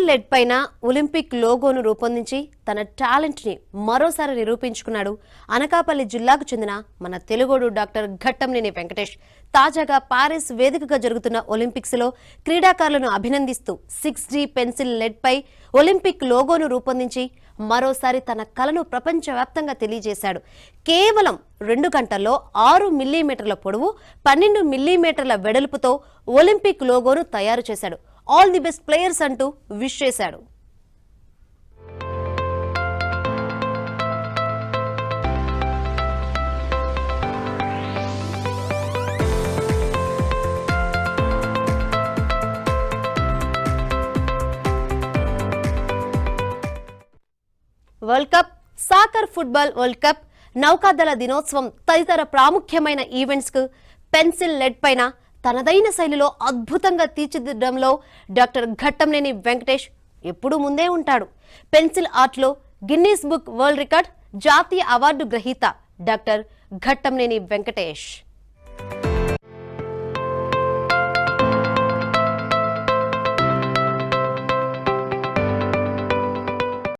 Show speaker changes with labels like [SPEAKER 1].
[SPEAKER 1] Lead పైన Olympic లోగోను రూపొందించి తన టాలెంట్ ని మరోసారి నిరూపించుకున్నాడు అనకాపల్లి జిల్లాకు చెందిన మన తెలుగోడు డాక్టర్ ఘట్టంనేని వెంకటేష్. తాజాగా పారిస్ వేదికగా జరుగుతున్న ఒలింపిక్స్ లో క్రీడాకారులను అభినందిస్తూ 6D పెన్సిల్ లెడ్ పై ఒలింపిక్ లోగోను రూపొందించి మరోసారి తన కలను ప్రపంచవ్యాప్తంగా తెలియజేశాడు. కేవలం 2 గంటల్లో 6 మిల్లీమీటర్ల పొడవు 12 మిల్లీమీటర్ల వెడల్పుతో ఒలింపిక్ లోగోను తయారు చేశాడు. ఆల్ ది బెస్ట్ ప్లేయర్స్ అంటూ విష్ చేశాడు. World cup, soccer football world cup, నౌకాదళ దినోత్సవం తదితర ప్రాముఖ్యమైన ఈవెంట్స్ కు పెన్సిల్ లెడ్ పైన తనదైన శైలిలో అద్భుతంగా తీర్చిదిద్దడంలో డాక్టర్ ఘట్టంనేని వెంకటేష్ ఎప్పుడూ ముందే ఉంటాడు. పెన్సిల్ ఆర్ట్ లో గిన్నీస్ బుక్ వరల్డ్ రికార్డ్, జాతీయ అవార్డు గ్రహీత డాక్టర్ ఘట్టంనేని వెంకటేష్.